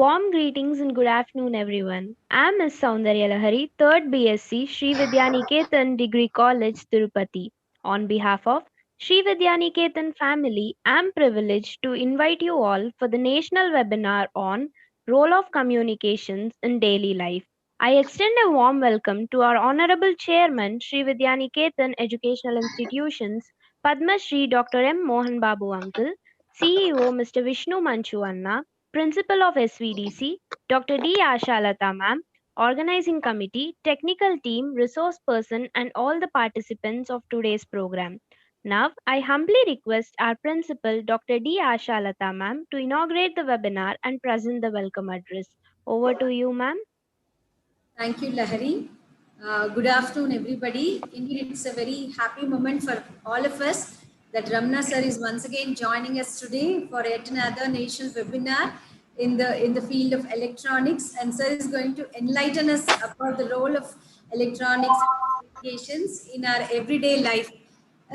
Warm greetings and good afternoon, everyone. I am Ms. Soundarya Lahari, 3rd BSc, Sri Vidyaniketan Degree College, Tirupati. On behalf of Sri Vidyaniketan family, I am privileged to invite you all for the national webinar on Role of Communications in Daily Life. I extend a warm welcome to our Honorable Chairman, Sri Vidyaniketan Educational Institutions, Padma Shri Dr. M. Mohan Babu Uncle, CEO Mr. Vishnu Manchu Anna, Principal of SVDC, Dr. D. Ashalata Ma'am, Organizing Committee, Technical Team, Resource Person, and all the participants of today's program. Now, I humbly request our Principal, Dr. D. Ashalata Ma'am, to inaugurate the webinar and present the welcome address. Over to you, ma'am. Thank you, Lahari. Good afternoon, everybody. Indeed, it's a very happy moment for all of us that Ramna sir is once again joining us today for yet another national webinar in the field of electronics. And sir is going to enlighten us about the role of electronics and communications in our everyday life.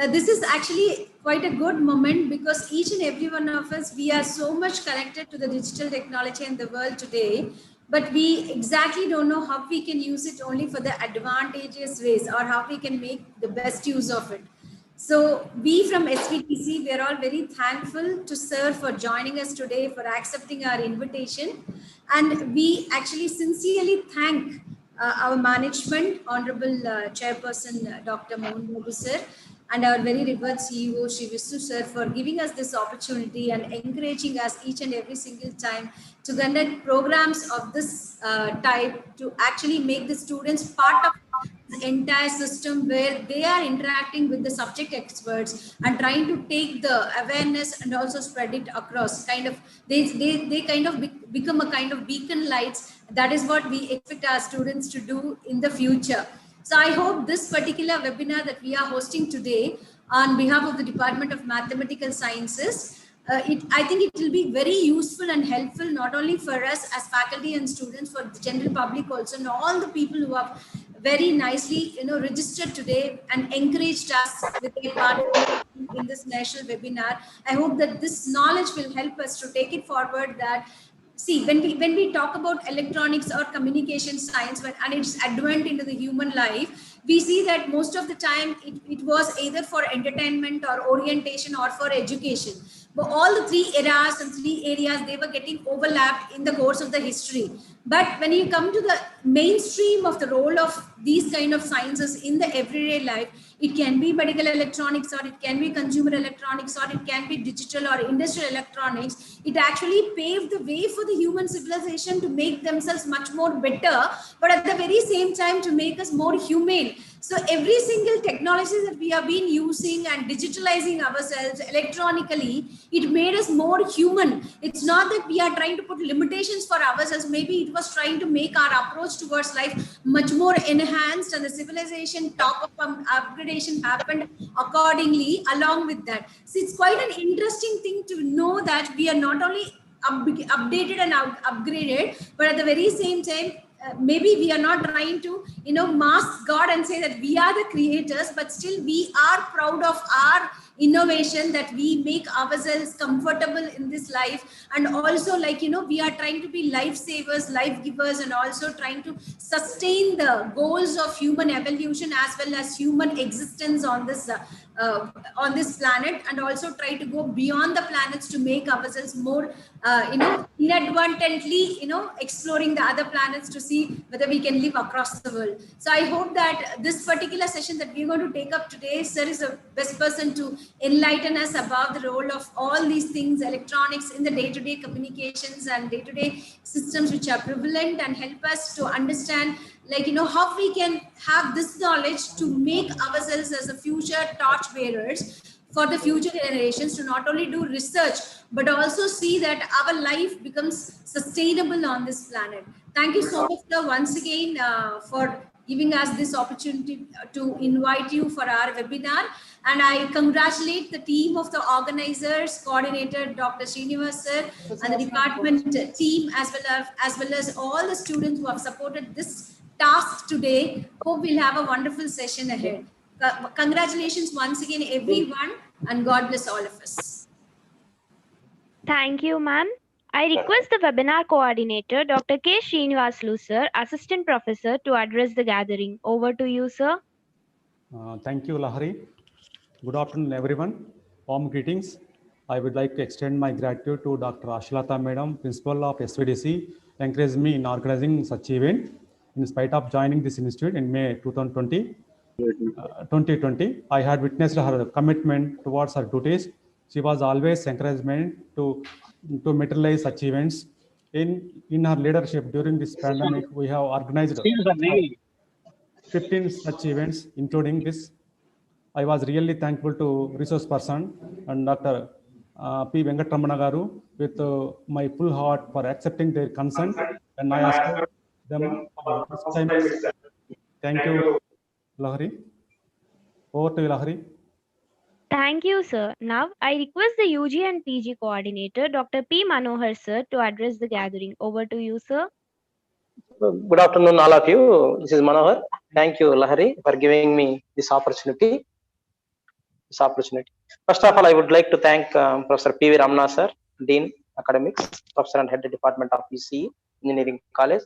This is actually quite a good moment because each and every one of us, we are so much connected to the digital technology in the world today, but we exactly don't know how we can use it only for the advantageous ways or how we can make the best use of it. So we from SVTC, we are all very thankful to sir for joining us today, for accepting our invitation. And we actually sincerely thank our management, Honorable Chairperson Dr. Mohan Babu sir, and our very revered CEO, Shri Vishnu sir, for giving us this opportunity and encouraging us each and every single time to conduct programs of this type to actually make the students part of this entire system where they are interacting with the subject experts and trying to take the awareness and also spread it across. They kind of become a kind of beacon lights. That is what we expect our students to do in the future. So I hope this particular webinar that we are hosting today on behalf of the Department of Mathematical Sciences, I think it will be very useful and helpful not only for us as faculty and students, for the general public also, and all the people who have very nicely, registered today and encouraged us with their participation in this national webinar. I hope that this knowledge will help us to take it forward. That see, when we talk about electronics or communication science and its advent into the human life, we see that most of the time it was either for entertainment or orientation or for education. But all the three eras and three areas, they were getting overlapped in the course of the history. But when you come to the mainstream of the role of these kind of sciences in the everyday life, it can be medical electronics, or it can be consumer electronics, or it can be digital or industrial electronics. It actually paved the way for the human civilization to make themselves much more better, but at the very same time to make us more humane. So every single technology that we have been using and digitalizing ourselves electronically, it made us more human. It's not that we are trying to put limitations for ourselves. Maybe it was trying to make our approach towards life much more enhanced, and the civilization top of upgradation happened accordingly along with that. So it's quite an interesting thing to know that we are not only updated and upgraded, but at the very same time, maybe we are not trying to mask God and say that we are the creators, but still we are proud of our innovation, that we make ourselves comfortable in this life. And also, we are trying to be lifesavers, life givers, and also trying to sustain the goals of human evolution as well as human existence on this planet, and also try to go beyond the planets to make ourselves more inadvertently exploring the other planets to see whether we can live across the world. So I hope that this particular session that we're going to take up today, sir is the best person to enlighten us about the role of all these things, electronics in the day-to-day communications and day-to-day systems which are prevalent, and help us to understand how we can have this knowledge to make ourselves as a future torch bearers for the future generations, to not only do research but also see that our life becomes sustainable on this planet. Thank you so much, sir, once again for giving us this opportunity to invite you for our webinar. And I congratulate the team of the organizers, coordinator Dr. Srinivas sir, and the department team, as well as all the students who have supported this task today. Hope we'll have a wonderful session ahead. Congratulations once again, everyone, and God bless all of us. Thank you, ma'am. I request the webinar coordinator, Dr. K. Srinivaslu, sir, Assistant Professor, to address the gathering. Over to you, sir. Thank you, Lahari. Good afternoon, everyone. Warm greetings. I would like to extend my gratitude to Dr. Ashlata Madam, Principal of SVDC, encouraged me in organizing such event. In spite of joining this institute in May 2020, I had witnessed her commitment towards her duties. She was always encouragement to materialize such events. In her leadership during this pandemic, we have organized 15 such events, including this. I was really thankful to resource person and Dr. P. Venkatramana Garu with my full heart for accepting their consent, and I asked them this time. Thank you, Lahari. Over to you, Lahari. Thank you, sir. Now, I request the UG and PG coordinator, Dr. P. Manohar, sir, to address the gathering. Over to you, sir. Good afternoon, all of you. This is Manohar. Thank you, Lahari, for giving me this opportunity. First of all, I would like to thank Professor P.V. Ramana, sir, Dean Academics, Professor and Head of Department of ECE, Engineering College.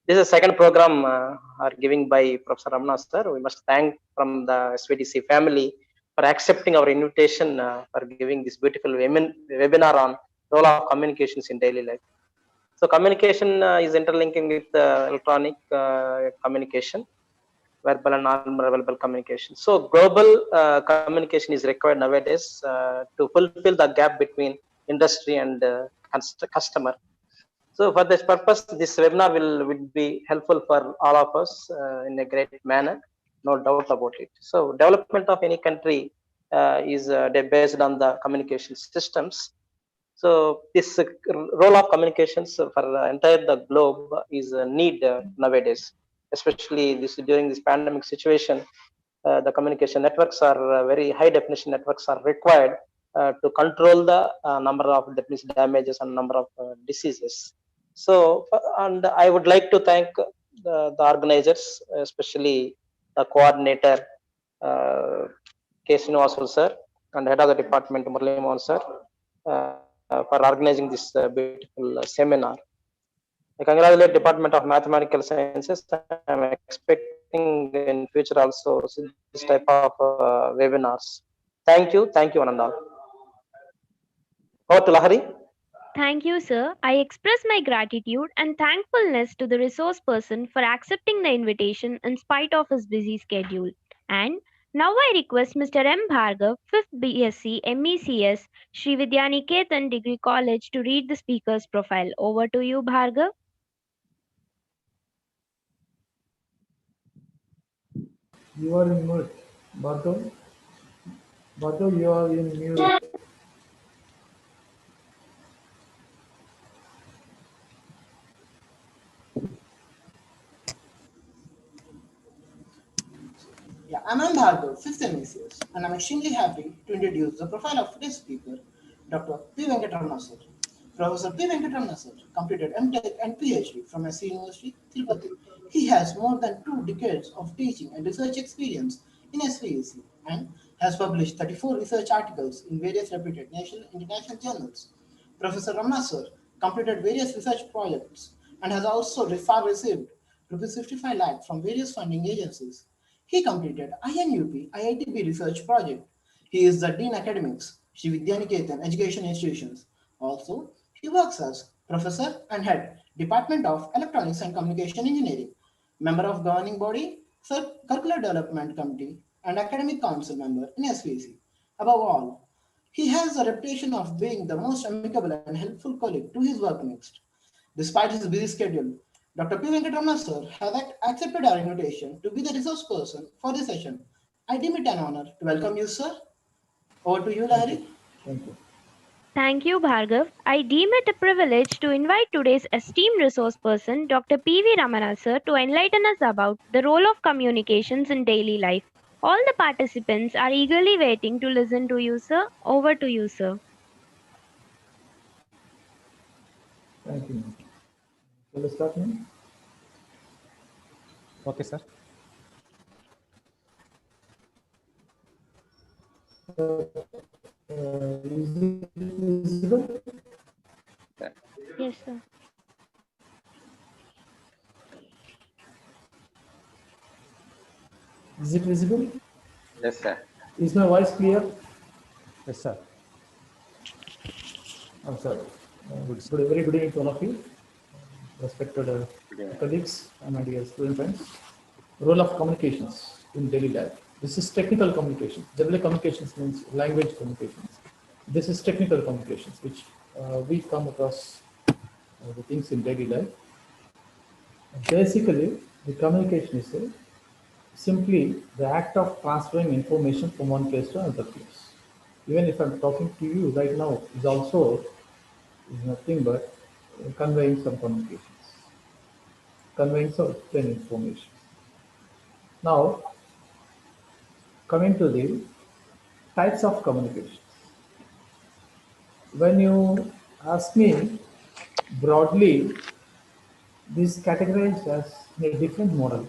This is the second program are giving by Professor Ramana, sir. We must thank from the SVDC family for accepting our invitation for giving this beautiful webinar on role of communications in daily life. So communication is interlinking with electronic communication, verbal and non-verbal communication. So global communication is required nowadays to fulfill the gap between industry and customer. So for this purpose, this webinar will be helpful for all of us in a great manner, no doubt about it. So development of any country is based on the communication systems. So this role of communications for the entire the globe is a need nowadays, especially during this pandemic situation. The communication networks are very high definition networks are required to control the number of damages and number of diseases. So, and I would like to thank the organizers, especially the coordinator, K. Srinivasulu sir, and head of the department, Murali Mohan sir, for organizing this beautiful seminar. I congratulate Department of Mathematical Sciences. I am expecting in future also this type of webinars. Thank you, one and all. Over to Lahari. Thank you, sir. I express my gratitude and thankfulness to the resource person for accepting the invitation in spite of his busy schedule. And now I request Mr. M. Bhargav, 5th BSc MECS, Sri Vidyaniketan Degree College, to read the speaker's profile. Over to you, Bhargav. You are in mute. Bhargav, you are in mute. Yeah, I'm Bhargav, 5th MECS, and I'm extremely happy to introduce the profile of today's speaker, Dr. P. Venkatramana sir. Professor P. Venkatramana sir completed MTech and PhD from SC University, Tirupati. He has more than 2 decades of teaching and research experience in SVEC and has published 34 research articles in various reputed national and international journals. Professor Ramana sir completed various research projects and has also received Rs 55 lakh from various funding agencies. He completed INUP IITB research project. He is the Dean Academics, Sri Vidyaniketan Education Institutions. Also, he works as Professor and Head, Department of Electronics and Communication Engineering, member of governing body, Curricular Development Committee, and Academic Council member in SVC. Above all, he has a reputation of being the most amicable and helpful colleague to his workmates. Despite his busy schedule, Dr. P. Venkatramana sir has accepted our invitation to be the resource person for this session. I deem it an honor to welcome you, sir. Over to you, Lahari. Thank you. Thank you, Bhargav. I deem it a privilege to invite today's esteemed resource person, Dr. P.V. Ramana sir, to enlighten us about the role of communications in daily life. All the participants are eagerly waiting to listen to you, sir. Over to you, sir. Thank you. Shall I start now? Okay, sir. Is it visible? Yes, sir. Is it visible? Yes, sir. Is my voice clear? Yes, sir. I'm sorry. Good. Very good evening to all of you, respected Good evening. colleagues and my dear student friends. Role of communications in daily life. This is technical communication. Generally, communications means language communications. This is technical communications, which we come across the things in daily life. Basically, the communication is simply the act of transferring information from one place to another place. Even if I'm talking to you right now, is nothing but conveying some communications, conveying certain information. Now, coming to the types of communication. When you ask me broadly, this categorized as a different model.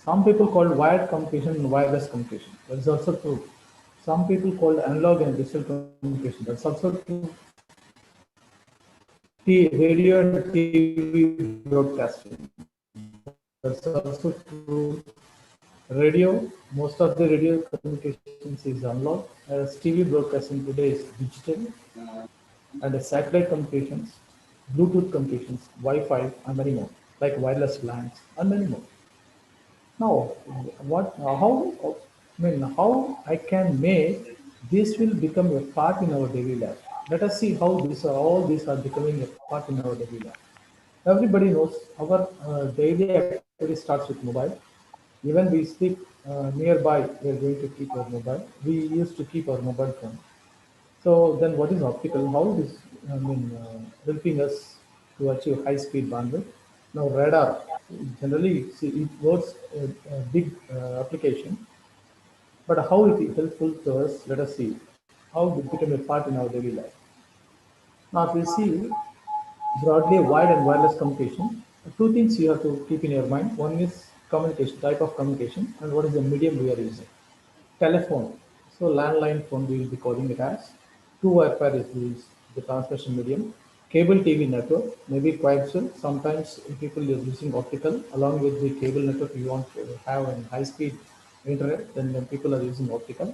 Some people call wired communication and wireless communication. That's also true. Some people call analog and digital communication. That's also true. Radio and TV broadcasting. That's also true. Radio, most of the radio communications is analog, as TV broadcasting today is digital, and the satellite communications, Bluetooth communications, Wi-Fi, and many more, like wireless LANs, and many more. Now, how I can make this will become a part in our daily life. Let us see how all these are becoming a part in our daily life. Everybody knows our daily activity starts with mobile. Even we sleep nearby, we are going to keep our mobile. We used to keep our mobile phone. So then what is optical? How it is helping us to achieve high speed bandwidth? Now radar, generally see, it works a big application, but how it is helpful to us, let us see how it become a part in our daily life. Now if we see broadly wired and wireless communication, two things you have to keep in your mind. One is communication, type of communication, and what is the medium we are using. Telephone. So landline phone we will be calling it as. Two-wire pair is the transmission medium. Cable TV network, maybe coaxial. Sometimes people are using optical. Along with the cable network, you want to have a high-speed internet, then people are using optical.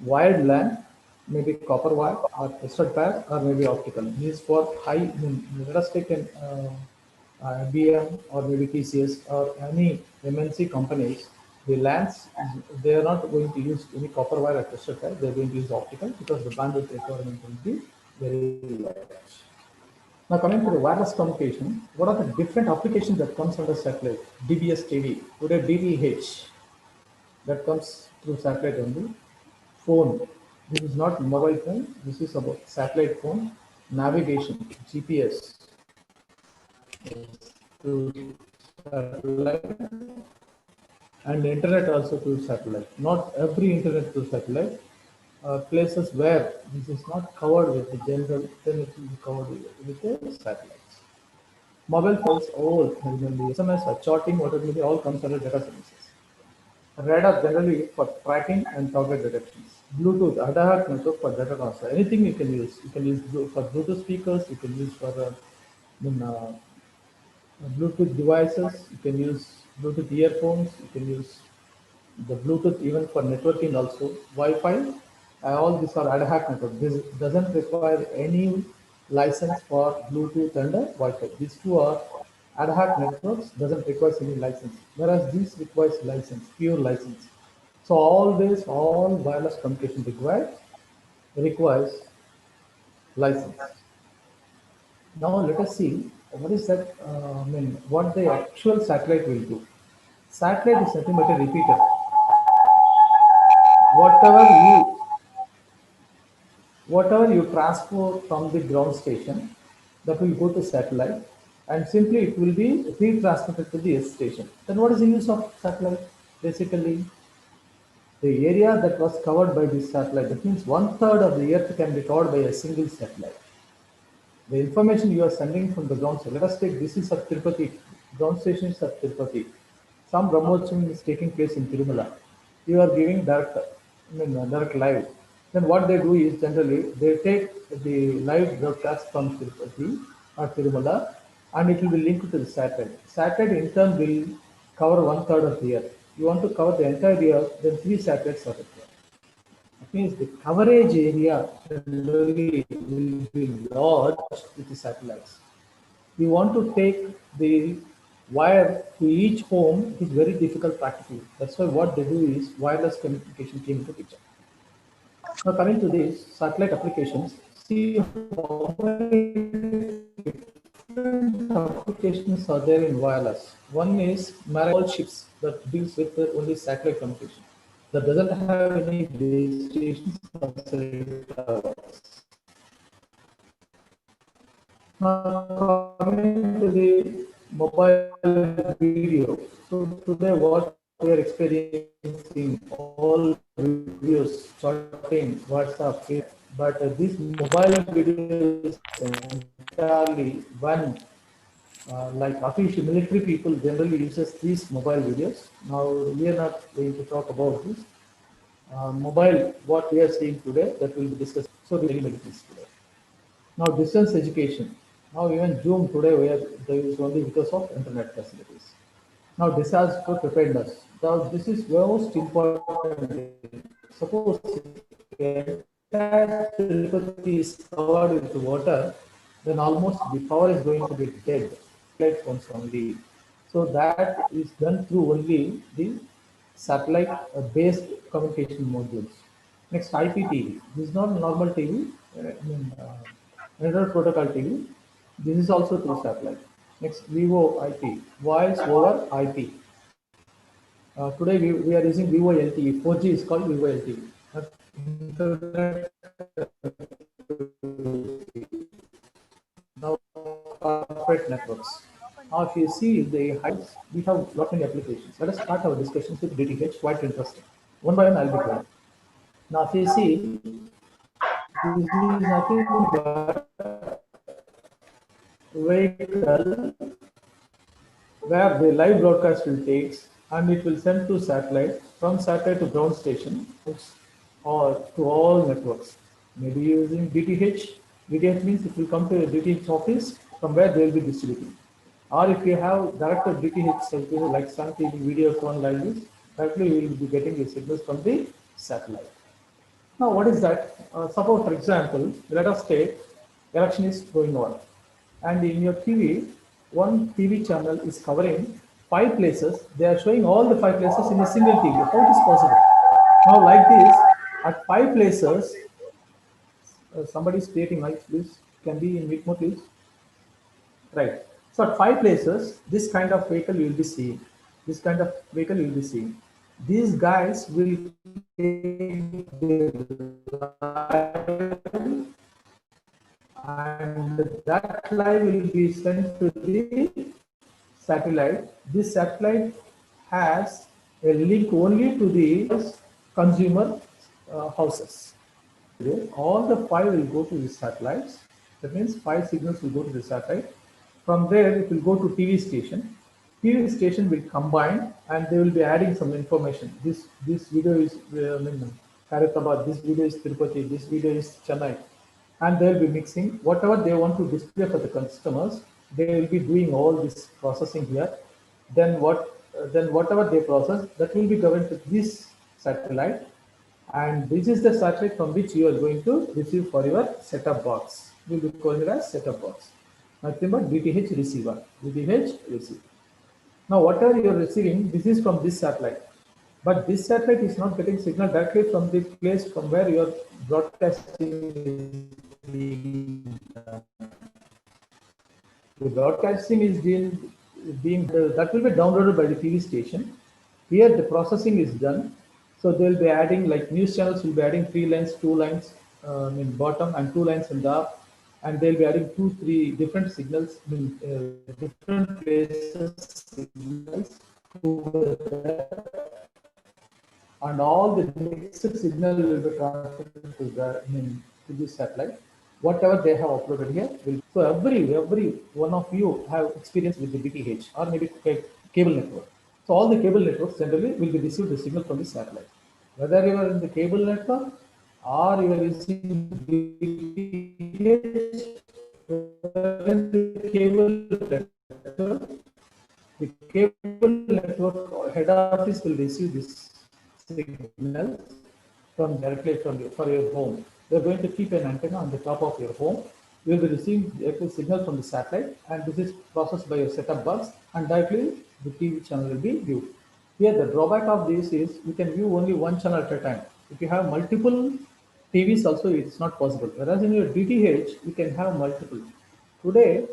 Wired LAN, maybe copper wire or twisted pair or maybe optical. These for high, let us take an IBM or maybe TCS or any MNC companies, the LANs, they are not going to use any copper wire or twisted pair, they are going to use optical because the bandwidth requirement will be very large. Now coming to the wireless communication, what are the different applications that comes under satellite? DBS TV, today DVH, that comes through satellite only. Phone, this is not mobile phone, this is about satellite phone. Navigation, GPS, to satellite, and internet also to satellite. Not every internet to satellite. Places where this is not covered with the general, then it will be covered with the satellites. Mobile phones, all SMS or chatting, whatever, they all comes under data services. Radar generally for tracking and target detections. Bluetooth, Adahat network for data transfer. Anything you can use. You can use for Bluetooth speakers. You can use for Bluetooth devices. You can use Bluetooth earphones. You can use the Bluetooth even for networking also. Wi-Fi. All these are ad hoc network. This doesn't require any license for Bluetooth and Wi-Fi. These two are ad hoc networks, doesn't require any license, whereas this requires license, pure license. So all wireless communication requires license. Now let us see what is that. What the actual satellite will do. Satellite is nothing but a repeater. Whatever you whatever you transport from the ground station, that will go to satellite, and simply it will be retransmitted to the earth station. Then what is the use of satellite? Basically, the area that was covered by this satellite, that means 1/3 of the earth can be covered by a single satellite. The information you are sending from the ground station, let us take this is at Tirupati, ground station is at Tirupati. Some Brahmotsavam is taking place in Tirumala. You are giving direct live. Then what they do is generally they take the live broadcast from Tirupati or Tirumala, and it will be linked to the satellite. Satellite in turn will cover 1/3 of the earth. You want to cover the entire earth, then 3 satellites are required. That means the coverage area really will be large with the satellites. We want to take the wire to each home is very difficult practically. That's why what they do is wireless communication came into picture. Now coming to this satellite applications, see how many different applications are there in wireless. One is maritime ships that deals with only satellite communication. That doesn't have any base stations or towers. Now coming to the mobile video. So today what we are experiencing all videos, chatting, WhatsApp, but this mobile video is entirely one like official military people generally uses these mobile videos. Now we are not going to talk about this. Mobile, what we are seeing today, that will be discussed. So very many things today. Now distance education. Now even Zoom today we are there is only because of internet facilities. Now disaster preparedness. Now this is most important. Suppose entire Tirupati is covered with water, then almost the power is going to be dead. Platforms only. So that is done through only the satellite based communication modules. Next, IPTV. This is not normal TV. Network protocol TV. This is also through satellite. Next, Vivo IP, voice over IP. Today we are using Vivo LTE. 4G is called Vivo LTE. Internet now corporate networks. Now if you see the heights, we have lot many applications. Let us start our discussions with DTH. Quite interesting. One by one, I'll be going. Now if you see, this is nothing but vehicle where the live broadcast will take and it will send to satellite, from satellite to ground station or to all networks. Maybe using DTH. DTH means it will come to a DTH office from where they will be distributing. Or if you have direct DTH services like Sun TV, Videocon like this, directly you will be getting the signals from the satellite. Now what is that? Suppose for example, let us take election is going on and in your TV, one TV channel is covering 5 places. They are showing all the 5 places in a single TV. How it is possible? Now like this, at 5 places, somebody is creating noise, please. Can be in mute mode, please. Right. So at 5 places, this kind of vehicle you will be seeing. This kind of vehicle you will be seeing. These guys will take the and that live will be sent to the satellite. This satellite has a link only to the consumer houses. All the 5 will go to the satellites. That means 5 signals will go to the satellite. From there, it will go to TV station. TV station will combine and they will be adding some information. This video is Karatabad, this video is Tirupati, this video is Chennai. And they will be mixing whatever they want to display for the customers. They will be doing all this processing here. Then whatever they process, that will be governed to this satellite. And this is the satellite from which you are going to receive for your set-top box. We will call it as set-top box. Nothing but DTH receiver. DTH receiver. Now whatever you are receiving, this is from this satellite. But this satellite is not getting signal directly from the place from where you are broadcasting is being done. The broadcasting is being that will be downloaded by the TV station. Here the processing is done. So they will be adding, like news channels will be adding 3 lines, 2 lines in bottom and 2 lines in the up. And they'll be adding 2-3 different signals in different places signals and all the mixed signal will be transferred to the to this satellite. Whatever they have uploaded here will. So every one of you have experience with the DTH or maybe cable network. So all the cable networks generally will be received the signal from the satellite. Whether you are in the cable network or you are using DTH, when the cable network, the cable network head office will receive this signal from directly from for your home. They are going to keep an antenna on the top of your home. You will be receiving the signal from the satellite, and this is processed by your set-top box, and directly the TV channel will be viewed. Here, the drawback of this is you can view only one channel at a time. If you have multiple TVs, also it's not possible. Whereas in your DTH, you can have multiple. Today,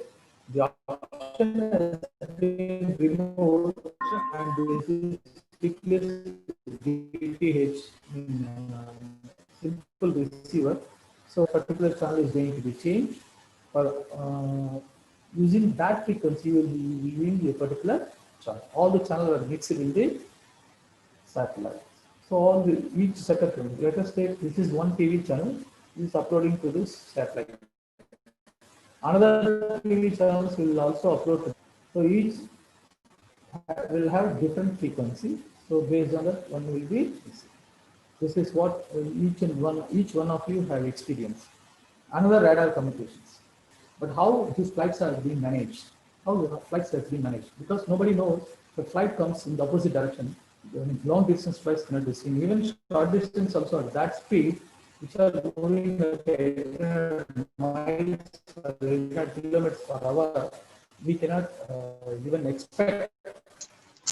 the option has been removed, and this is replaced DTH in simple receiver. So, particular channel is going to be changed. For using that frequency, you will be viewing a particular channel. All the channels are mixed in the satellite. So all the each second, let us take this is one TV channel is uploading to this satellite. Another TV channels will also upload to, so each will have different frequency. So based on that, one will be this is what each one of you have experienced. Another radar communications. But how these flights are being managed? How the flights are being managed? Because nobody knows the flight comes in the opposite direction. Long distance flights cannot be seen. Even short distance also at that speed, which are moving at 800 miles or 800 kilometers per hour, we cannot even expect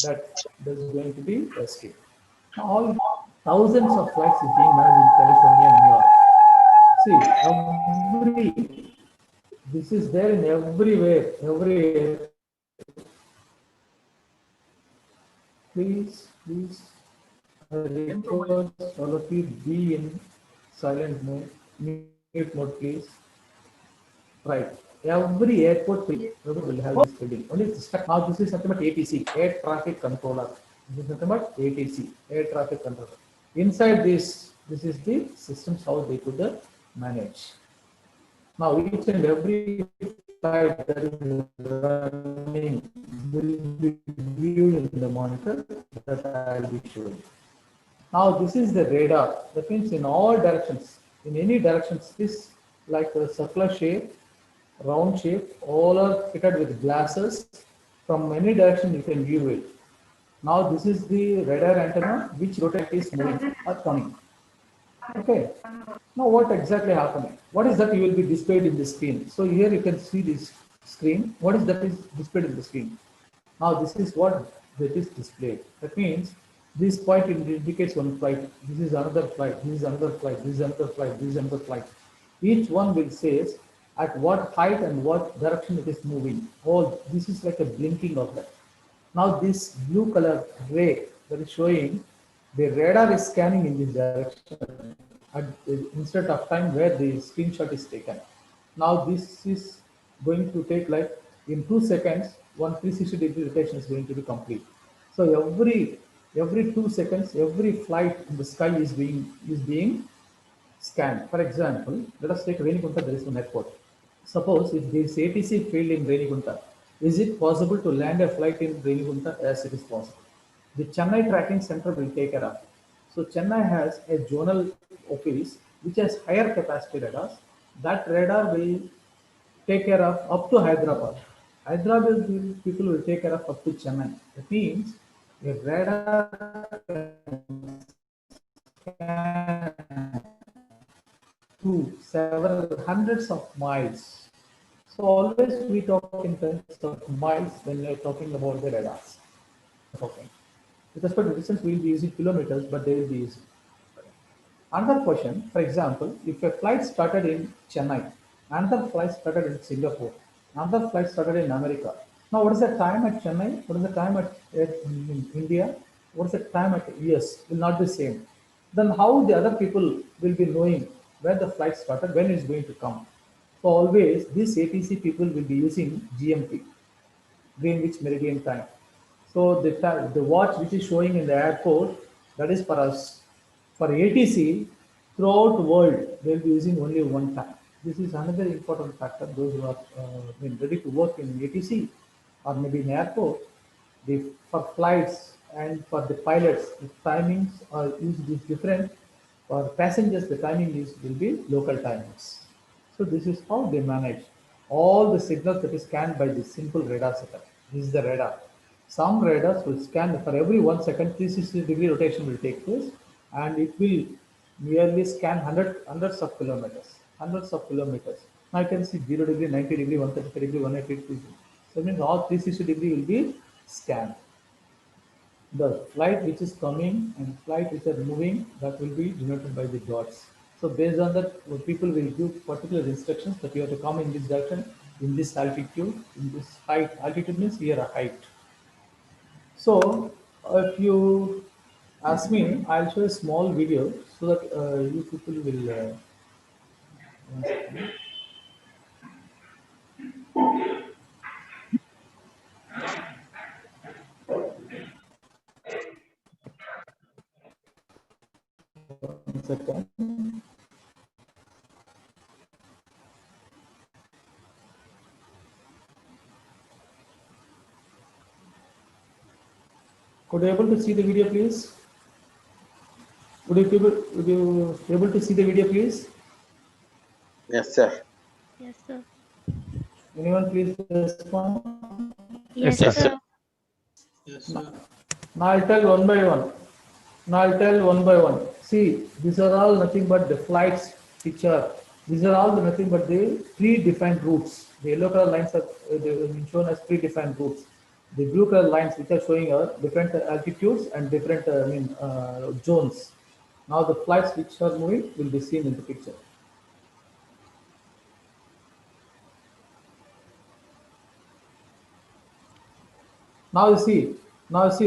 that there is going to be escape. All thousands of flights is being managed in California and New York. See, this is there in everywhere. Please, request all of you be in silent mode, mute mode, please. Right. Every airport will have this building. Only stuck. Now this is nothing but ATC, air traffic controller. This is nothing but ATC, air traffic controller. Inside this is the systems how they could manage. Now each and every flight that is running will be viewed in the monitor that I will be showing. Now this is the radar. That means in all directions, in any directions, this like a circular shape, round shape, all are fitted with glasses. From any direction you can view it. Now this is the radar antenna which rotate is moving or coming. Okay. Now what exactly happening? What is that you will be displayed in the screen? So here you can see this screen. What is that is displayed in the screen? Now this is what that is displayed. That means this point indicates one flight. This is another flight. This is another flight. This is another flight. This is another flight. Each one will say at what height and what direction it is moving. Oh, this is like a blinking of that. Now this blue color ray that is showing the radar is scanning in this direction at instead of time where the screenshot is taken. Now this is going to take like in 2 seconds, one 360-degree rotation is going to be complete. So every 2 seconds, every flight in the sky is being scanned. For example, let us take Renigunta, there is one airport. Suppose if there is ATC field in Renigunta, is it possible to land a flight in Renigunta? Yes, it is possible. The Chennai tracking center will take care of it. So Chennai has a zonal office which has higher capacity radars. That radar will take care of up to Hyderabad. Hyderabad people will take care of up to Chennai. That means a radar can to several hundreds of miles. So always we talk in terms of miles when we are talking about the radars. Okay. With respect to distance, we will be using kilometers, but they will be using. Another question, for example, if a flight started in Chennai, another flight started in Singapore, another flight started in America. Now, what is the time at Chennai? What is the time at in India? What is the time at US? Will not be same. Then how the other people will be knowing where the flight started, when it's going to come? So always these ATC people will be using GMT, Greenwich Meridian Time. So the watch which is showing in the airport, that is for us. For ATC, throughout the world, they will be using only one time. This is another important factor. Those who are ready to work in ATC or maybe in airport, for flights and for the pilots, the timings are usually different. For passengers, the timing will be local timings. So this is how they manage all the signals that is scanned by this simple radar setup. This is the radar. Some radars will scan for every 1 second, 360-degree rotation will take place, and it will nearly scan hundreds of kilometers, hundreds of kilometers. Now you can see 0 degree, 90 degree, 130 degree, 180 degree. So it means all 360 degree will be scanned. The flight which is coming and flight which are moving, that will be denoted by the dots. So based on that, people will give particular instructions that you have to come in this direction, in this altitude, in this height. Altitude means here a height. So if you ask me, I'll show a small video so that you people will. One second. One second. Could you able to see the video, please? Would you able to see the video, please? Yes, sir. Yes, sir. Anyone please respond? Yes, Yes, sir. Yes, sir. Now I'll tell one by one. Now I'll tell one by one. See, these are all nothing but the flights picture. These are all nothing but the predefined routes. The yellow color lines are shown as predefined routes. The blue color lines which are showing are different altitudes and different zones. Now the flights which are moving will be seen in the picture. Now you see,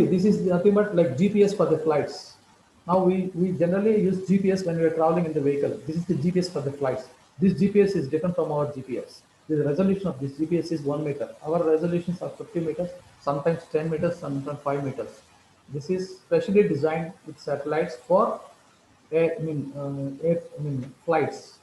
this is nothing but like GPS for the flights. Now we generally use GPS when we are traveling in the vehicle. This is the GPS for the flights. This GPS is different from our GPS. The resolution of this GPS is 1 meter. Our resolutions are 50 meters, sometimes 10 meters, sometimes 5 meters. This is specially designed with satellites for flights.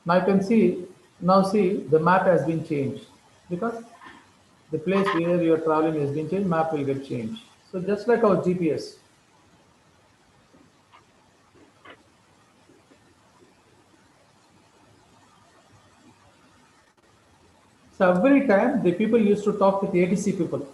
Now you can see, now see the map has been changed because the place where you are traveling has been changed, map will get changed. So just like our GPS. So every time the people used to talk with the ATC people.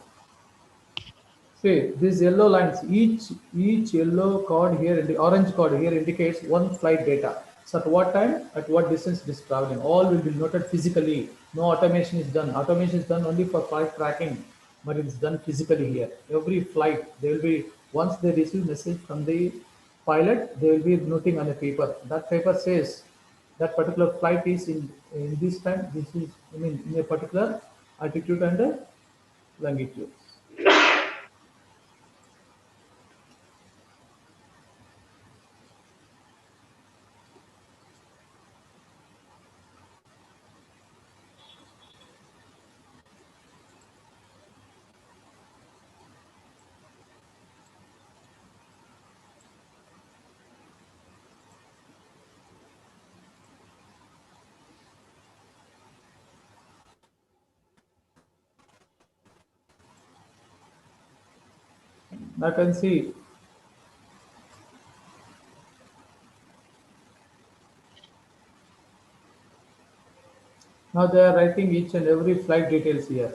See these yellow lines, each yellow card here, the orange card here indicates one flight data. So at what time, at what distance it is traveling, all will be noted physically. No automation is done. Automation is done only for flight tracking, but it's done physically here. Every flight, they will be once they receive message from the pilot, they will be noting on a paper. That paper says that particular flight is in this time. This is in a particular altitude and longitude. I can see. Now they are writing each and every flight details here.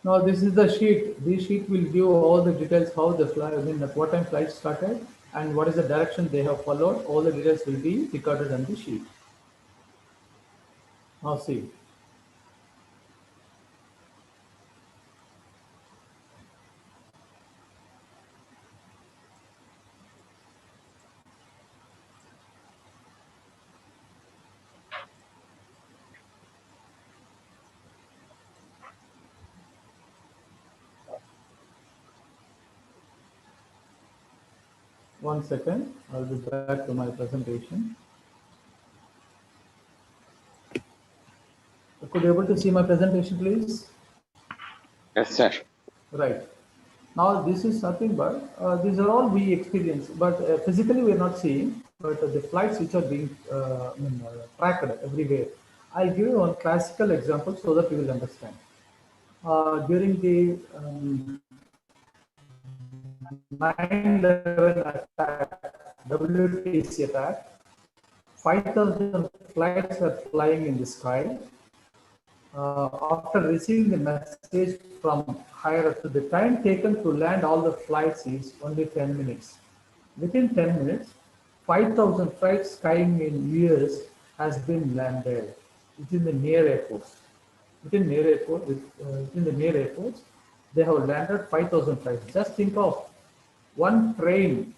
Now this is the sheet. This sheet will give all the details how the flight, I mean at what time flight started and what is the direction they have followed. All the details will be recorded on the sheet. Now see. One second, I'll be back to my presentation. Could you able to see my presentation, please? Yes, sir. Right. Now this is nothing but these are all we experience, but physically we are not seeing. But the flights which are being tracked everywhere. I'll give you one classical example so that you will understand. During the 9/11 attack, WTC attack, 5,000 flights were flying in the sky. After receiving the message from higher up, the time taken to land all the flights is only 10 minutes. Within 10 minutes, 5,000 flights skying in US has been landed within the near airports. Within the near airports, they have landed 5,000 flights. Just think of one train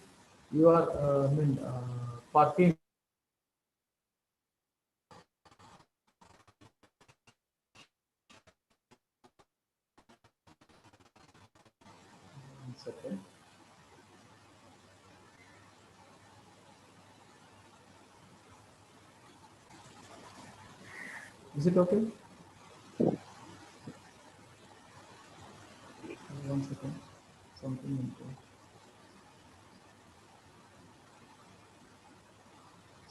you are parking. One second. Is it okay? One second. Something.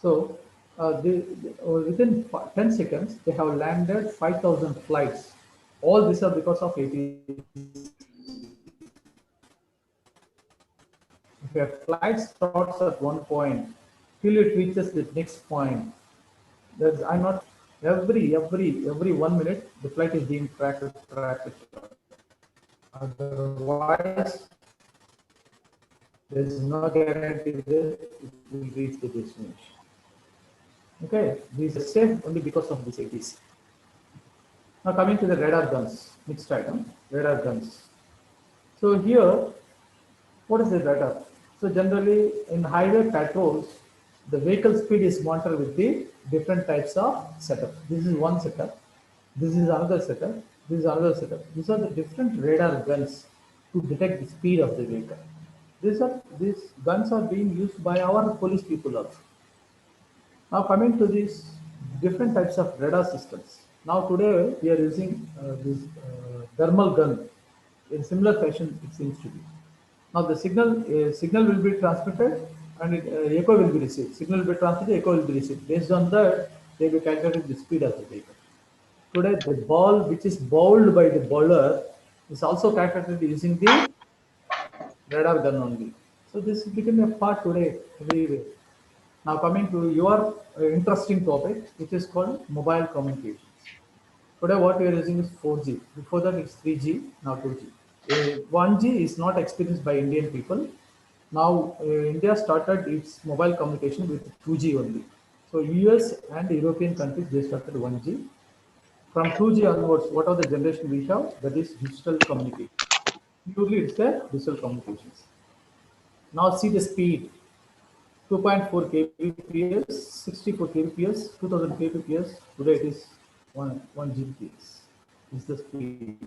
So within 10 seconds, they have landed 5,000 flights. All these are because of ATC. If a flight starts at one point till it reaches the next point, I'm not every 1 minute the flight is being tracked. Otherwise, there is no guarantee that it will reach the destination. Okay, these are safe only because of this ATC. Now coming to the radar guns, next item, radar guns. So here, what is the radar? So generally in highway patrols, the vehicle speed is monitored with the different types of setup. This is one setup. This is another setup. This is another setup. These are the different radar guns to detect the speed of the vehicle. These guns are being used by our police people also. Now coming to these different types of radar systems. Now today we are using this thermal gun in similar fashion it seems to be. Now the signal will be transmitted and echo will be received. Signal will be transmitted, echo will be received. Based on that, they will calculate the speed of the vehicle. Today the ball which is bowled by the bowler is also calculated using the radar gun only. So this is becoming a part today everywhere. Now coming to your interesting topic, which is called mobile communications. Today what we are using is 4G. Before that it's 3G, now 2G. 1G is not experienced by Indian people. Now India started its mobile communication with 2G only. So US and European countries, they started 1G. From 2G onwards, what are the generation we have? That is digital communication. Purely it's the digital communications. Now see the speed. 2.4 kbps, 64 kbps, 2000 kbps. Today it is 1 Gbps. Is the speed.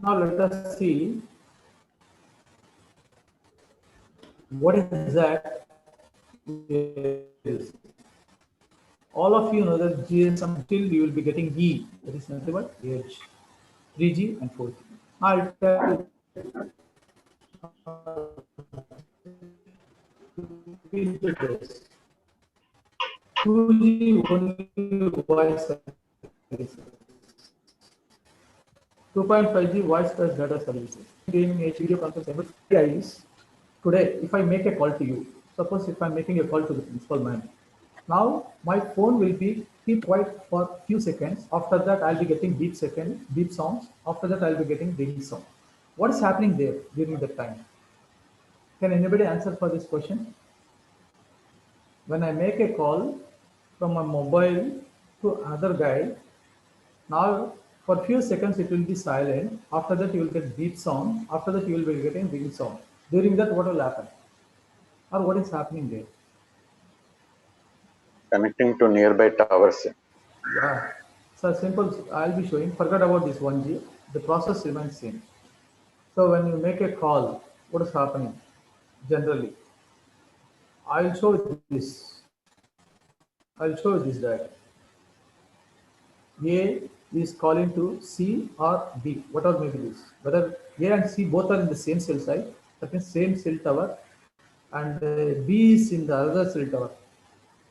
Now let us see what is that. All of you know that GSM till you will be getting E. That is nothing but H. 3G and 4G. I'll tell you this. 2G only voice services. 2.5G voice plus data services. Gaming, video conference, everything is today. If I make a call to you, suppose if I'm making a call to the principal man, Now my phone will be keep quiet for few seconds. After that, I'll be getting beep sounds. After that, I'll be getting ring sound. What is happening there during that time? Can anybody answer for this question? When I make a call from my mobile to another guy, now for few seconds it will be silent. After that, you will get beep sound. After that, you will be getting ring sound. During that, what will happen? Or what is happening there? Connecting to nearby towers. Yeah. So simple, I'll be showing. Forget about this 1G. The process remains same. So when you make a call, what is happening generally? I'll show you this. I'll show you this diagram. A is calling to C or B, whatever may be this. Whether A and C both are in the same cell site, that means same cell tower, and B is in the other cell tower.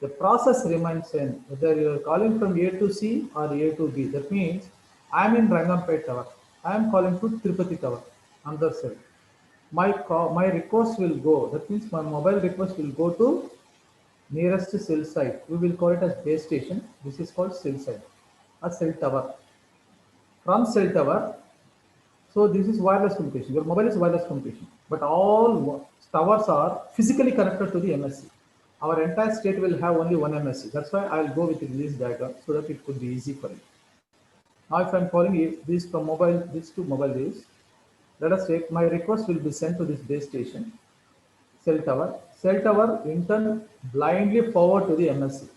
The process remains same, whether you are calling from A to C or A to B. That means I am in Rangampet tower. I am calling to Tirupati tower, another cell. My request will go. That means my mobile request will go to nearest cell site. We will call it as base station. This is called cell site, a cell tower. From cell tower, so this is wireless communication. Your mobile is wireless communication, but all towers are physically connected to the MSC. Our entire state will have only one MSC. That's why I will go with this diagram so that it could be easy for you. Now, if I'm calling this from mobile, this to mobile base, let us take my request will be sent to this base station, cell tower. Cell tower in turn blindly forward to the MSC.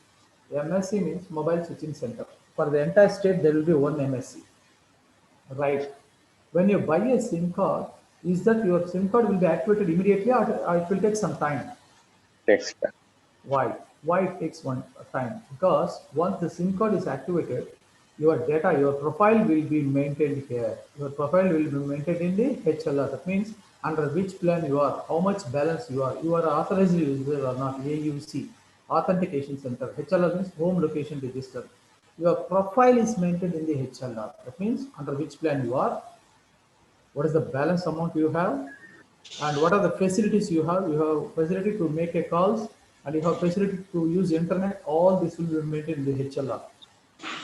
MSC means mobile switching center. For the entire state, there will be one MSC. Right. When you buy a SIM card, is that your SIM card will be activated immediately or it will take some time? Takes time. Why? Why it takes one time? Because once the SIM card is activated, your data, your profile will be maintained here. Your profile will be maintained in the HLR. That means under which plan you are, how much balance you are authorized user or not, AUC, Authentication Center. HLR means Home Location Register. Your profile is maintained in the HLR. That means under which plan you are, what is the balance amount you have, and what are the facilities you have. You have facility to make a calls, and you have facility to use internet. All this will be maintained in the HLR.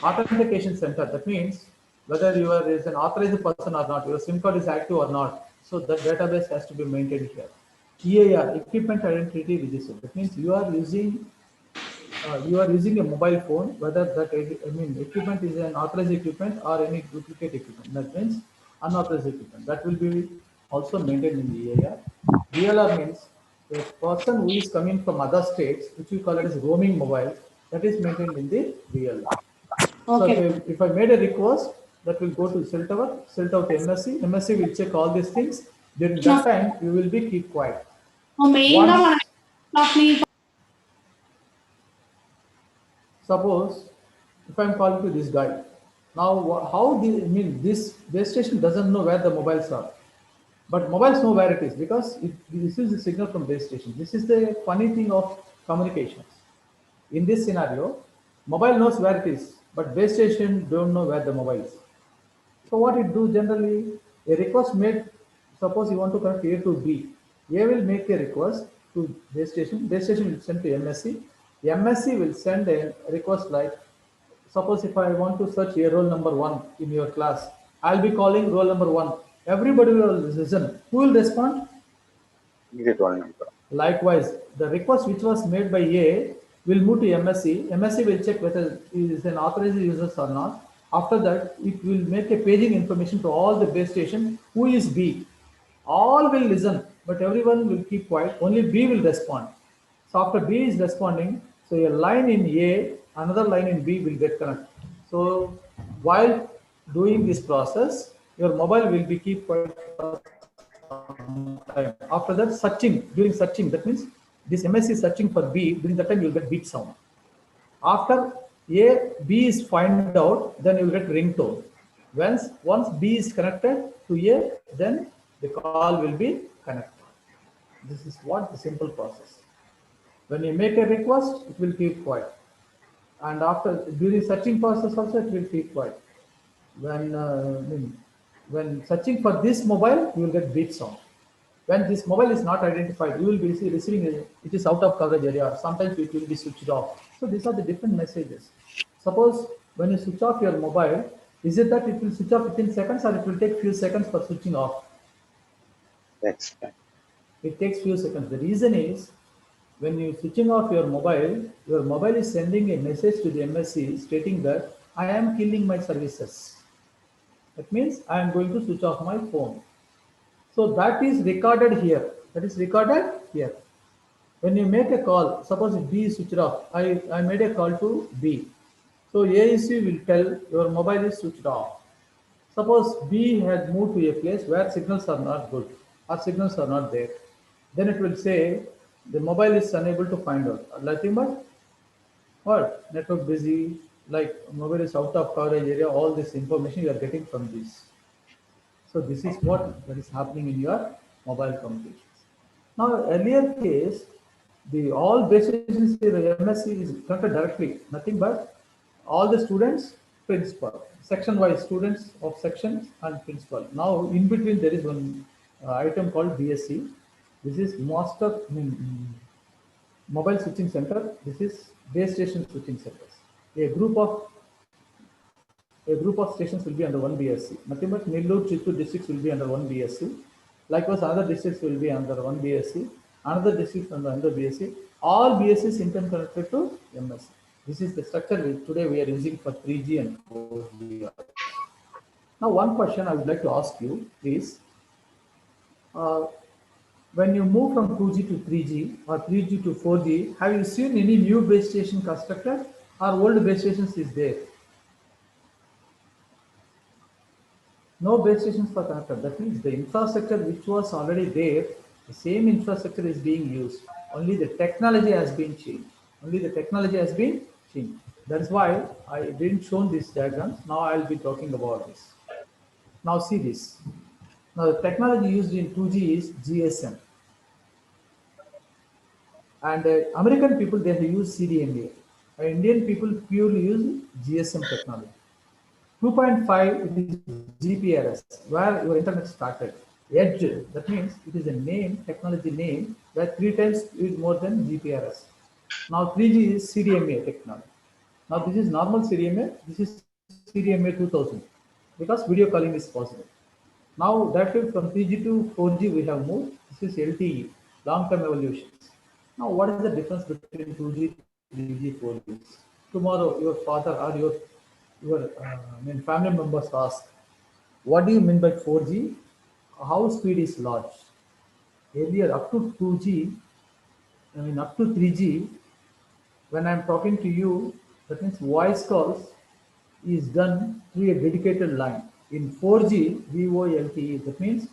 Authentication center, that means whether you are is an authorized person or not, your SIM card is active or not. So the database has to be maintained here. EIR, equipment identity register. That means you are using a mobile phone, whether that equipment is an authorized equipment or any duplicate equipment. That means unauthorized equipment. That will be also maintained in the EIR. DLR means a person who is coming from other states, which we call it as roaming mobile, that is maintained in the DLR. Okay. So if I made a request, that will go to cell tower to MSC. MSC will check all these things. During that time, you will be keep quiet. Suppose if I'm calling to this guy, now how this base station doesn't know where the mobiles are, but mobiles know where it is because this is the signal from base station. This is the funny thing of communications. In this scenario, mobile knows where it is, but base station don't know where the mobile is. So what it do generally, a request made, suppose you want to connect A to B. A will make a request to base station will send to MSC. MSC will send a request like, suppose if I want to search a roll number 1 in your class, I'll be calling roll number 1. Everybody will listen. Who will respond? Get one number. Likewise, the request which was made by A will move to MSC. MSC will check whether it is an authorized user or not. After that, it will make a paging information to all the base station. Who is B? All will listen, but everyone will keep quiet. Only B will respond. So after B is responding, so a line in A, another line in B will get connected. So while doing this process, your mobile will be keep quiet. After that, during searching, that means this MSC is searching for B. During that time, you will get beep sound. After B is find out, then you will get ringtone. Once B is connected to A, then the call will be connected. This is what the simple process. When you make a request, it will keep quiet. And during searching process also, it will keep quiet. When searching for this mobile, you will get beep sound. When this mobile is not identified, you will be receiving it is out of coverage area. Sometimes it will be switched off. So these are the different messages. Suppose when you switch off your mobile, is it that it will switch off within seconds or it will take few seconds for switching off? Next time. It takes few seconds. The reason is when you switching off your mobile is sending a message to the MSC stating that I am killing my services. That means I am going to switch off my phone. So that is recorded here. That is recorded here. When you make a call, suppose B is switched off. I made a call to B. So AEC will tell your mobile is switched off. Suppose B had moved to a place where signals are not good or signals are not there. Then it will say the mobile is unable to find out. Nothing but what? Network busy, like mobile is out of coverage area, all this information you are getting from this. So this is what that is happening in your mobile communications. Now earlier case, the all base stations in the MSc is connected directly, nothing but all the students, principal, section wise students of sections and principal. Now in between there is one item called BSc. This is mobile switching center. This is base station switching centers. A group of stations will be under one BSc. Nothing but Nellore, Chittoor districts will be under one BSc. Likewise, other districts will be under one BSc. Another districts under another BSc. All BScs interconnected to MSc. This is the structure today we are using for 3G and 4G. Now, one question I would like to ask you is, when you move from 2G to 3G or 3G to 4G, have you seen any new base station constructed or old base stations is there? No base stations were connected. That means the infrastructure which was already there, the same infrastructure is being used. Only the technology has been changed. Only the technology has been changed. That's why I didn't show these diagrams. Now I'll be talking about this. Now see this. Now the technology used in 2G is GSM. And American people, they use CDMA. Indian people purely use GSM technology. 2.5 is GPRS, where your internet started. Edge, that means it is a name, technology name, where 3 times speed more than GPRS. Now 3G is CDMA technology. Now this is normal CDMA, this is CDMA 2000, because video calling is possible. Now that from 3G to 4G we have moved. This is LTE, long-term evolutions. Now what is the difference between 2G, 3G, 4G? Tomorrow your father or your family members ask, what do you mean by 4G? How speed is large? Earlier up to 2G, up to 3G, when I'm talking to you, that means voice calls is done through a dedicated line. In 4G, VoLTE, that means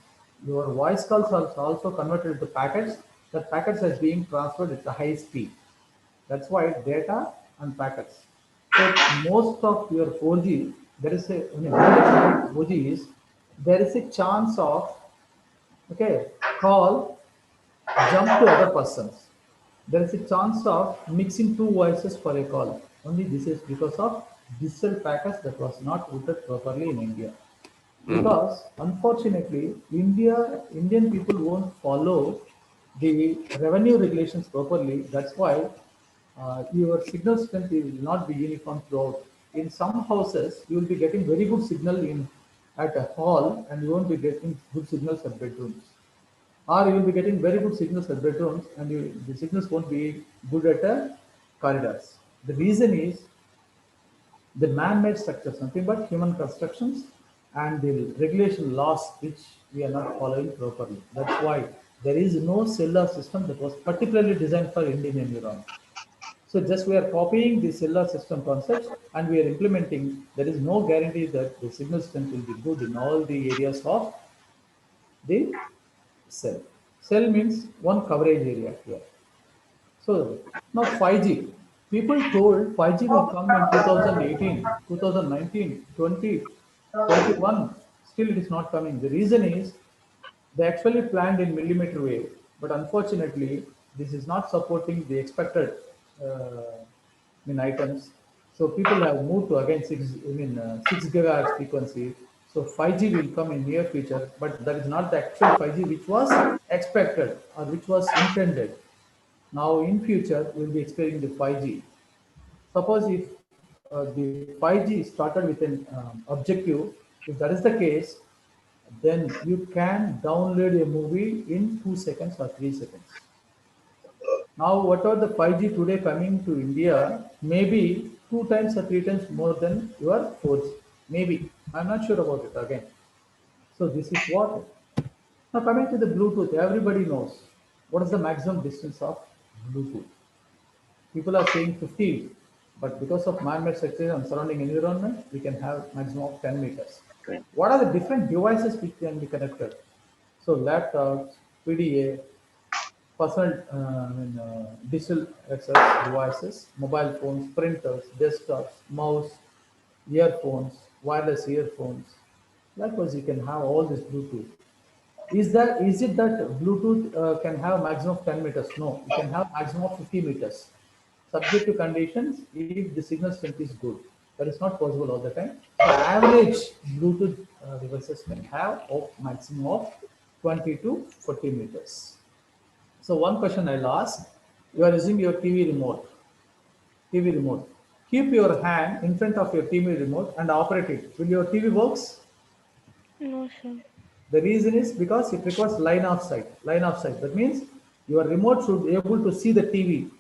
your voice calls are also converted into packets. That packets is being transferred at the high speed. That's why data and packets. So most of your 4G, there is a 4G is there is a chance of call jump to other persons. There is a chance of mixing two voices for a call. Only this is because of digital packets that was not routed properly in India. Because unfortunately, Indian people won't follow the revenue regulations properly. That's why your signal strength will not be uniform throughout. In some houses, you will be getting very good signal at a hall, and you won't be getting good signals at bedrooms. Or you will be getting very good signals at bedrooms, and the signals won't be good at corridors. The reason is the man-made structures, nothing but human constructions, and the regulation laws which we are not following properly. That's why there is no cellular system that was particularly designed for Indian environment. So just we are copying the cellular system concepts and we are implementing. There is no guarantee that the signal strength will be good in all the areas of the cell. Cell means one coverage area here. So now 5G. People told 5G will come in 2018, 2019, 20, 21. Still it is not coming. The reason is they actually planned in millimeter wave, but unfortunately this is not supporting the expected items. So people have moved to again 6 gigahertz frequency. So 5G will come in near future, but that is not the actual 5G which was expected or which was intended. Now in future, we'll be experiencing the 5G. Suppose if the 5G started with an objective, if that is the case, then you can download a movie in 2 seconds or 3 seconds. Now, whatever the 5G today coming to India, maybe 2 times or 3 times more than your 4G. Maybe. I'm not sure about it again. So this is what. Now coming to the Bluetooth, everybody knows what is the maximum distance of Bluetooth. People are saying 15, but because of man-made structure and surrounding environment, we can have maximum of 10 meters. Okay. What are the different devices which can be connected? So laptops, PDA, personal digital access devices, mobile phones, printers, desktops, mouse, earphones, wireless earphones. Likewise, you can have all this Bluetooth. Is it that Bluetooth can have maximum of 10 meters? No, it can have maximum of 50 meters. Subject to conditions if the signal strength is good. That is not possible all the time. So average Bluetooth devices can have a maximum of 20 to 40 meters. So one question I'll ask, you are using your TV remote. TV remote. Keep your hand in front of your TV remote and operate it. Will your TV works? No, sir. The reason is because it requires line of sight. Line of sight. That means your remote should be able to see the TV.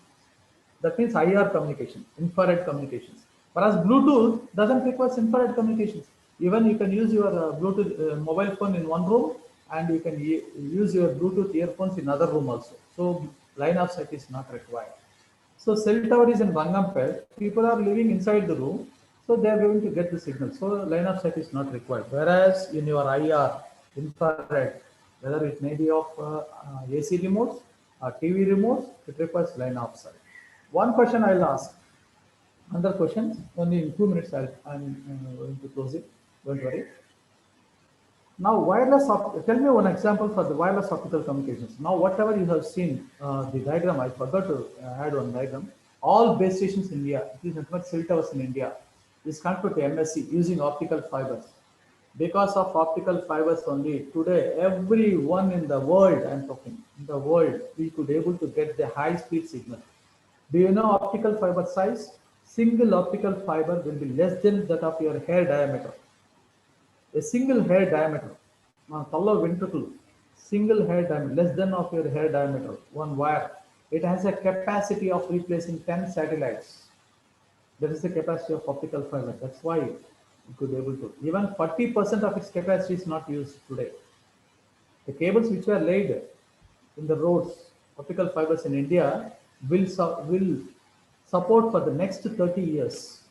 That means IR communication, infrared communications. Whereas Bluetooth doesn't require infrared communications. Even you can use your Bluetooth mobile phone in one room, and you can use your Bluetooth earphones in another room also. So line of sight is not required. So cell tower is in Rangampet. People are living inside the room, so they are going to get the signal. So line of sight is not required. Whereas in your IR, infrared, whether it may be of AC remotes or TV remotes, it requires line of sight. One question I'll ask. Another question, only in 2 minutes I'm going to close it. Don't worry. Now, tell me one example for the wireless optical communications. Now, whatever you have seen, the diagram, I forgot to add one diagram. All base stations in India, it is network cell towers in India, is connected to MSC using optical fibers. Because of optical fibers only, today, everyone in the world, I'm talking, in the world, we could able to get the high speed signal. Do you know optical fiber size? Single optical fiber will be less than that of your hair diameter. A single hair diameter, ventricle, single hair diameter, less than of your hair diameter, one wire. It has a capacity of replacing 10 satellites. That is the capacity of optical fiber. That's why you could be able to. Even 40% of its capacity is not used today. The cables which were laid in the roads, optical fibers in India, will support for the next 30 years.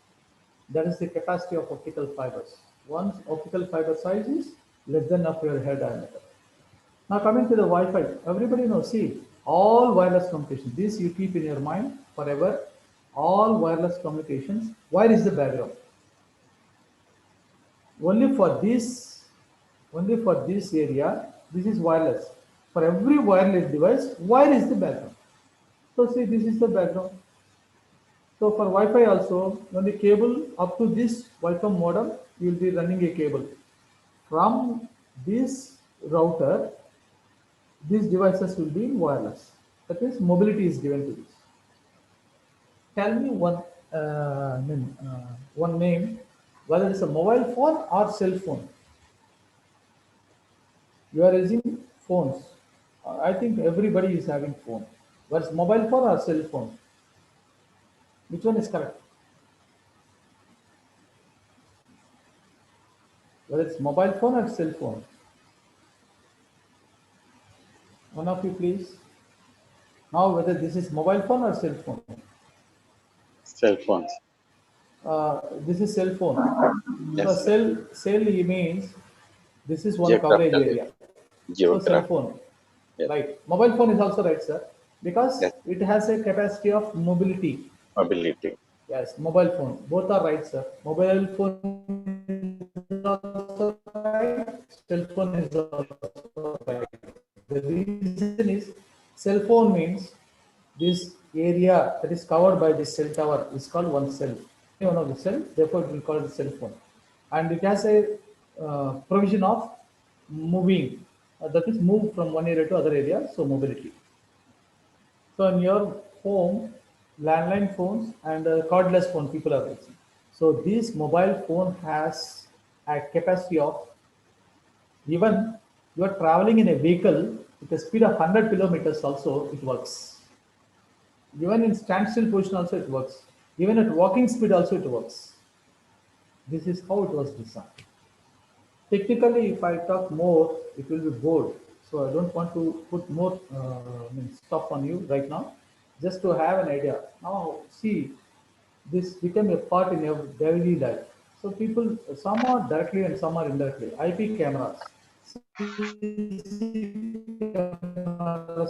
That is the capacity of optical fibers. Once optical fiber size is less than of your hair diameter. Now coming to the Wi-Fi, everybody knows, see, all wireless communication, this you keep in your mind forever, all wireless communications, where is the background? Only for this area, this is wireless. For every wireless device, where is the background? So see, this is the background. So for Wi-Fi also, when the cable up to this Wi-Fi modem, you will be running a cable. From this router, these devices will be wireless. That means mobility is given to this. Tell me one name, whether it's a mobile phone or cell phone. You are using phones. I think everybody is having phone. Whether it's mobile phone or cell phone. Which one is correct? Whether it's mobile phone or cell phone. One of you, please. Now, whether this is mobile phone or cell phone. Cell phones. This is cell phone. Yes, So cell means this is one coverage area. So cell phone. Yes. Right. Mobile phone is also right, sir. Because Yes. it has a capacity of mobility. Mobility. Yes, mobile phone. Both are right, sir. Mobile phone is also right. Cell phone is also right. The reason is cell phone means this area that is covered by this cell tower is called one cell. One of the cell, therefore it will call it cell phone. And it has a provision of moving, that is move from one area to other area, so mobility. So in your home, landline phones and cordless phone people are using. So this mobile phone has a capacity of, even you are traveling in a vehicle with a speed of 100 kilometers also it works. Even in standstill position also it works. Even at walking speed also it works. This is how it was designed. Technically, if I talk more, it will be bored. So I don't want to put more stuff on you right now, just to have an idea. Now, see, this became a part in your daily life. So people, some are directly and some are indirectly. IP cameras,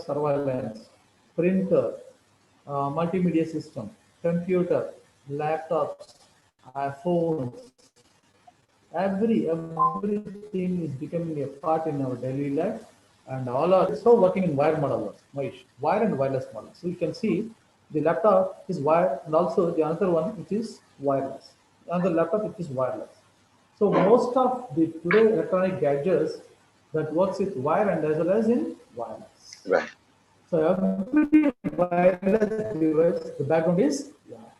surveillance, printer, multimedia system, computer, laptops, phones, everything is becoming a part in our daily life, and all are so working in wired model, wire and wireless model. So you can see the laptop is wired, and also the other one which is wireless. Another laptop which is wireless. So most of the today electronic gadgets that works with wire and as well as in wireless. Right. So every wireless device, the background is wire.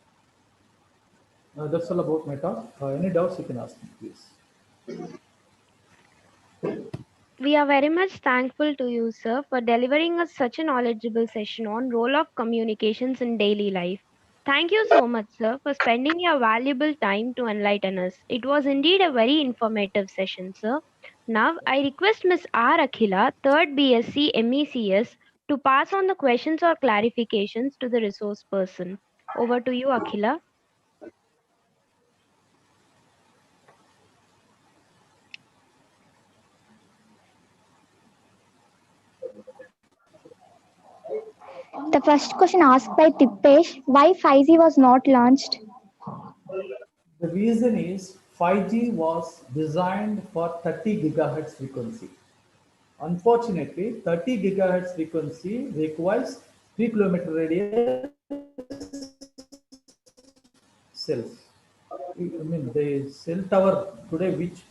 That's all about my talk. Any doubts you can ask me, please. We are very much thankful to you, sir, for delivering us such a knowledgeable session on role of communications in daily life. Thank you so much, sir, for spending your valuable time to enlighten us. It was indeed a very informative session, sir. Now, I request Ms. R. Akhila, 3rd BSc MECS, to pass on the questions or clarifications to the resource person. Over to you, Akhila. The first question asked by Tippesh, why 5G was not launched? The reason is 5G was designed for 30 gigahertz frequency. Unfortunately, 30 gigahertz frequency requires 3 kilometer radius cells. I mean, the cell tower today, which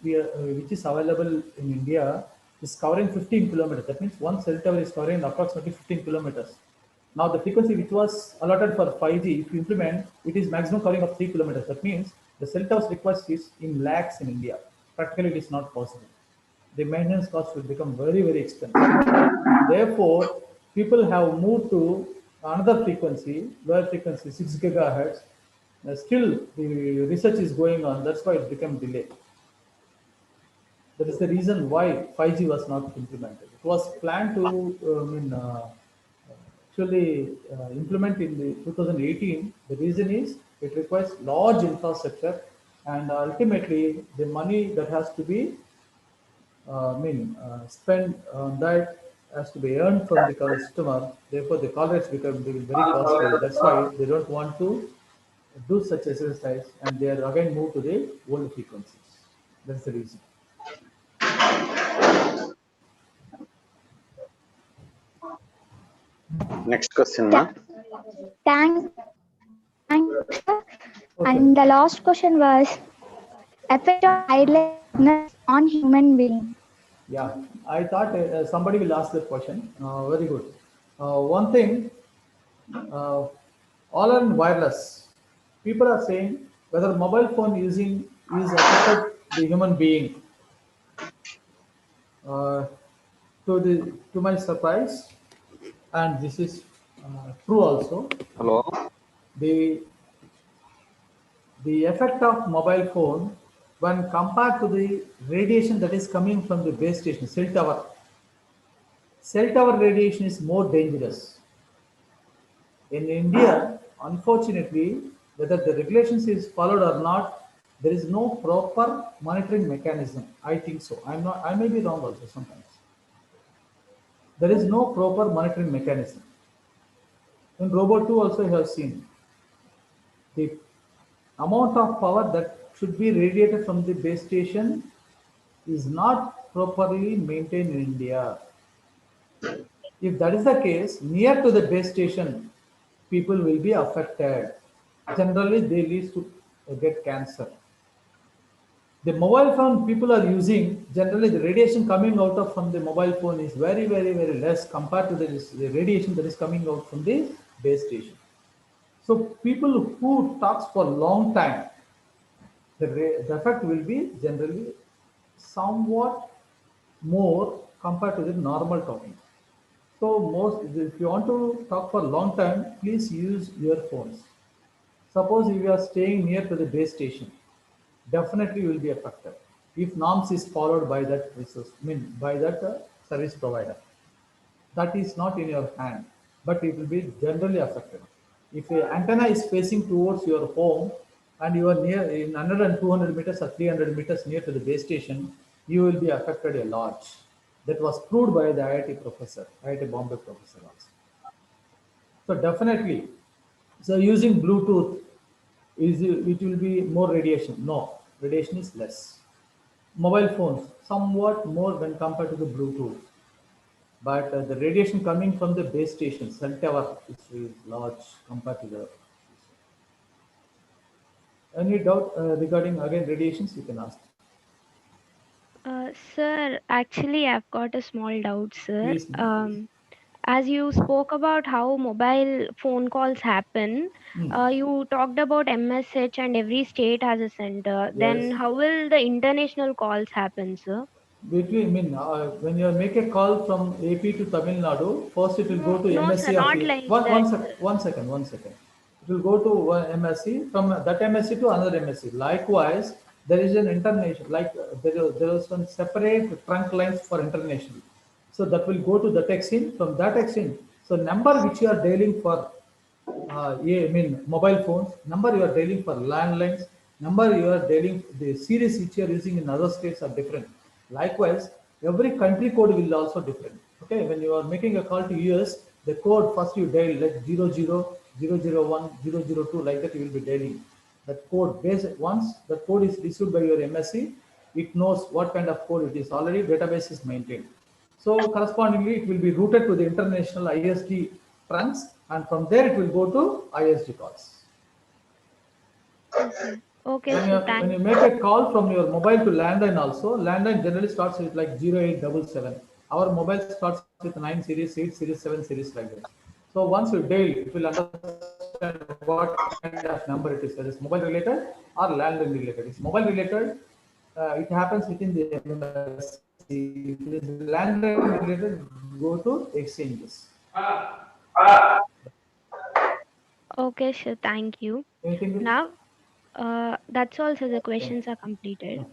is available in India, is covering 15 kilometers. That means one cell tower is covering approximately 15 kilometers. Now, the frequency which was allotted for 5G, if you implement, it is maximum covering of 3 kilometers. That means the cell towers request is in lakhs in India. Practically, it is not possible. The maintenance cost will become very, very expensive. Therefore, people have moved to another frequency, lower frequency, 6 gigahertz. Still, the research is going on. That's why it became delayed. That is the reason why 5G was not implemented. It was planned to actually implement in the 2018. The reason is it requires large infrastructure, and ultimately the money that has to be spent on that has to be earned from the customer. Therefore, the call rates become very costly. That's why they don't want to do such exercise, and they are again moved to the old frequencies. That's the reason. Next question, ma. Thank you, sir. Okay. And the last question was effect of wirelessness on human being. Yeah, I thought somebody will ask that question. Very good. One thing, all on wireless. People are saying whether mobile phone using is affected the human being. To my surprise, and this is true also. Hello. The effect of mobile phone when compared to the radiation that is coming from the base station, cell tower radiation is more dangerous. In India, unfortunately, whether the regulations is followed or not, there is no proper monitoring mechanism. I think so. I may be wrong also sometimes. There is no proper monitoring mechanism. In Robot 2 also you have seen the amount of power that should be radiated from the base station is not properly maintained in India. If that is the case, near to the base station, people will be affected. Generally, they lead to get cancer. The mobile phone people are using, generally the radiation coming out of from the mobile phone is very, very, very less compared to the radiation that is coming out from the base station. So people who talks for long time, the effect will be generally somewhat more compared to the normal talking. So most, if you want to talk for a long time, please use earphones. Suppose if you are staying near to the base station, definitely you will be affected. If norms is followed by that resource, by that service provider, that is not in your hand, but it will be generally affected. If a antenna is facing towards your home and you are near in 100 and 200 meters or 300 meters near to the base station, you will be affected a lot. That was proved by the IIT professor, IIT Bombay professor also. So definitely, so using Bluetooth, it will be more radiation? No, radiation is less. Mobile phones, somewhat more when compared to the Bluetooth. But the radiation coming from the base station, cell tower, is large compared to the. Any doubt regarding again radiations? You can ask. Sir, actually, I've got a small doubt, sir. Please, please. As you spoke about how mobile phone calls happen, you talked about MSH and every state has a center. Then Yes. how will the international calls happen, sir? When you make a call from AP to Tamil Nadu, first it will go No, to no, sir, MSC of not the like that, sir. one second, one second. It will go to one MSC, from that MSC to another MSC. Likewise, there is an international, there is one separate trunk lines for international. So that will go to that exchange. From that exchange, so number which you are dialing for mobile phones, number you are dialing for landlines, number you are dialing, the series which you are using in other states are different. Likewise, every country code will also different. Okay, when you are making a call to US, the code first you dial like 00, 001, 002, like that you will be dialing. That code base, once the code is received by your MSC, it knows what kind of code it is. Already database is maintained. So correspondingly, it will be routed to the international ISD trunks, and from there it will go to ISD calls. Okay. Okay, sir. When Thank you make a call from your mobile to landline also, landline generally starts with like 0877. Our mobile starts with 9 series, 8 series, 7 series like that. So once you dial, it will understand what kind of number it is, whether it's mobile related or landline related. It's mobile related, it happens within the MSC. If it is landline related, go to exchanges. Okay, sir. Thank you. Anything? Now, that's all, sir. The questions are completed.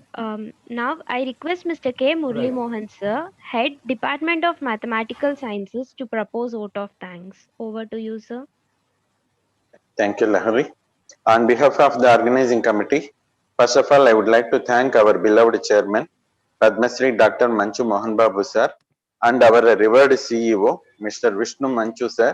Now, I request Mr. K. Murli Right. Mohan, sir, Head Department of Mathematical Sciences, to propose vote of thanks. Over to you, sir. Thank you, Lahari. On behalf of the organizing committee, first of all, I would like to thank our beloved chairman, Padma Shri Dr. Manchu Mohan Babu sir, and our revered CEO, Mr. Vishnu Manchu sir,